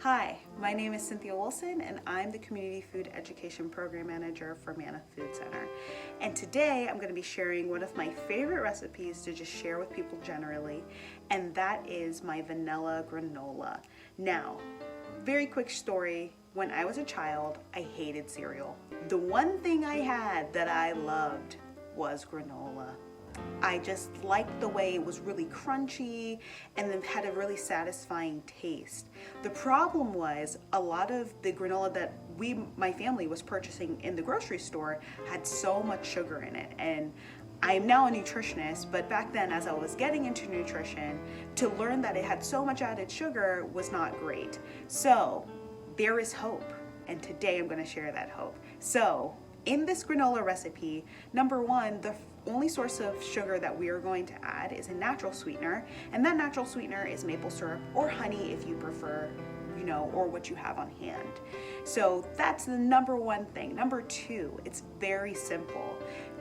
Hi, my name is Cynthia Wilson and I'm the Community Food Education Program Manager for Mana Food Center. And today I'm going to be sharing one of my favorite recipes to just share with people generally, and that is my vanilla granola. Now, very quick story. When I was a child, I hated cereal. The one thing I had that I loved was granola. I just liked the way it was really crunchy and then had a really satisfying taste. The problem was a lot of the granola that my family was purchasing in the grocery store had so much sugar in it. And I'm now a nutritionist, but back then as I was getting into nutrition, to learn that it had so much added sugar was not great. So there is hope, and today I'm going to share that hope. So in this granola recipe, number one, the only source of sugar that we are going to add is a natural sweetener, and that natural sweetener is maple syrup or honey if you prefer, or what you have on hand. So that's the number one thing. Number two, it's very simple.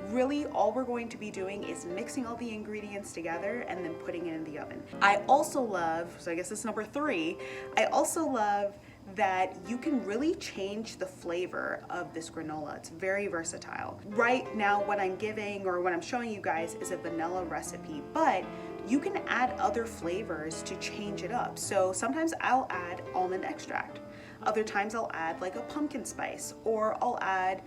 Really, all we're going to be doing is mixing all the ingredients together and then putting it in the oven. I also love, so I guess it's number three, I also love that you can really change the flavor of this granola. It's very versatile. Right now what I'm giving or what I'm showing you guys is a vanilla recipe, but you can add other flavors to change it up. So sometimes I'll add almond extract. Other times I'll add like a pumpkin spice, or I'll add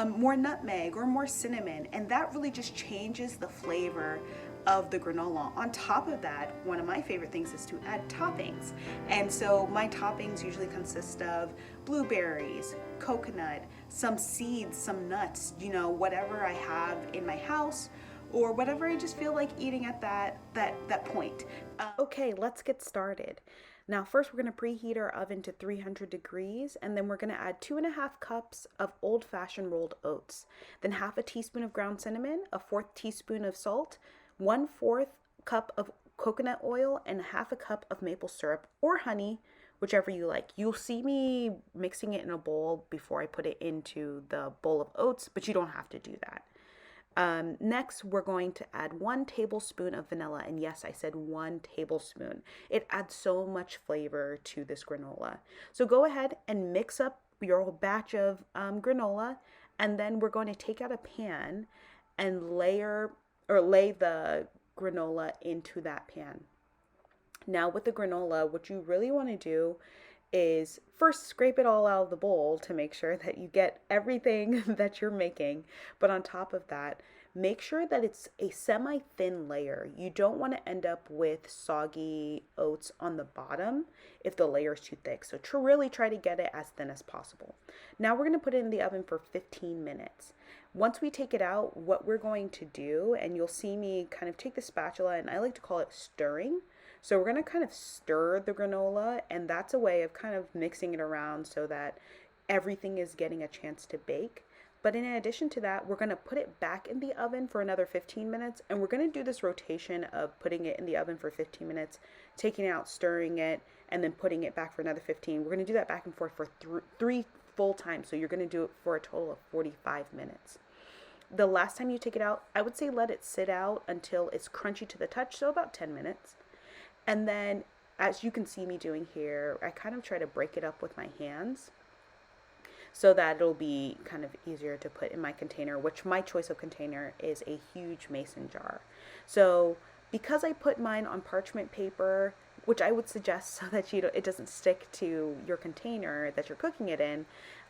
more nutmeg or more cinnamon, and that really just changes the flavor of the granola. On top of that, one of my favorite things is to add toppings. And so my toppings usually consist of blueberries, coconut, some seeds, some nuts, whatever I have in my house or whatever I just feel like eating at that point. Okay, let's get started. Now first we're going to preheat our oven to 300 degrees, and then we're going to add 2.5 cups of Old Fashion Rolled Oats, then half a teaspoon of ground cinnamon, a 1/4 teaspoon of salt, 1/4 cup of coconut oil, and half a cup of maple syrup or honey, whichever you like. You'll see me mixing it in a bowl before I put it into the bowl of oats, but you don't have to do that. Next, we're going to add 1 tablespoon of vanilla, and yes, I said 1 tablespoon. It adds so much flavor to this granola. So go ahead and mix up your whole batch of granola, and then we're going to take out a pan and lay the granola into that pan. Now with the granola, what you really want to do is first scrape it all out of the bowl to make sure that you get everything that you're making. But on top of that, make sure that it's a semi-thin layer. You don't want to end up with soggy oats on the bottom if the layer is too thick. So really try to get it as thin as possible. Now we're going to put it in the oven for 15 minutes. Once we take it out, what we're going to do, and you'll see me kind of take the spatula, and I like to call it stirring. So we're going to kind of stir the granola, and that's a way of kind of mixing it around so that everything is getting a chance to bake. But in addition to that, we're going to put it back in the oven for another 15 minutes, and we're going to do this rotation of putting it in the oven for 15 minutes, taking it out, stirring it, and then putting it back for another 15. We're going to do that back and forth for three full times, so you're going to do it for a total of 45 minutes. The last time you take it out, I would say let it sit out until it's crunchy to the touch, so about 10 minutes. And then, as you can see me doing here, I kind of try to break it up with my hands so that it'll be kind of easier to put in my container, which my choice of container is a huge mason jar. So because I put mine on parchment paper, which I would suggest so that it doesn't stick to your container that you're cooking it in,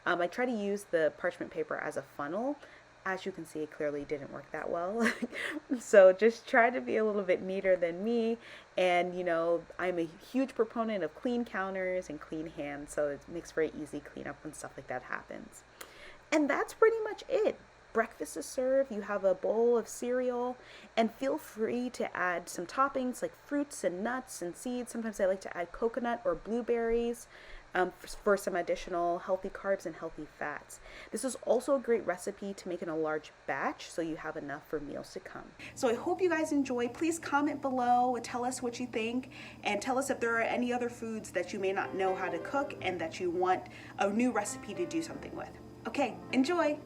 I try to use the parchment paper as a funnel. As you can see, it clearly didn't work that well. So just try to be a little bit neater than me. And I'm a huge proponent of clean counters and clean hands, so it makes very easy cleanup when stuff like that happens. And that's pretty much it. Breakfast is served, you have a bowl of cereal, and feel free to add some toppings like fruits and nuts and seeds. Sometimes I like to add coconut or blueberries for some additional healthy carbs and healthy fats. This is also a great recipe to make in a large batch, so you have enough for meals to come. So I hope you guys enjoy. Please comment below, tell us what you think, and tell us if there are any other foods that you may not know how to cook and that you want a new recipe to do something with. Okay, enjoy!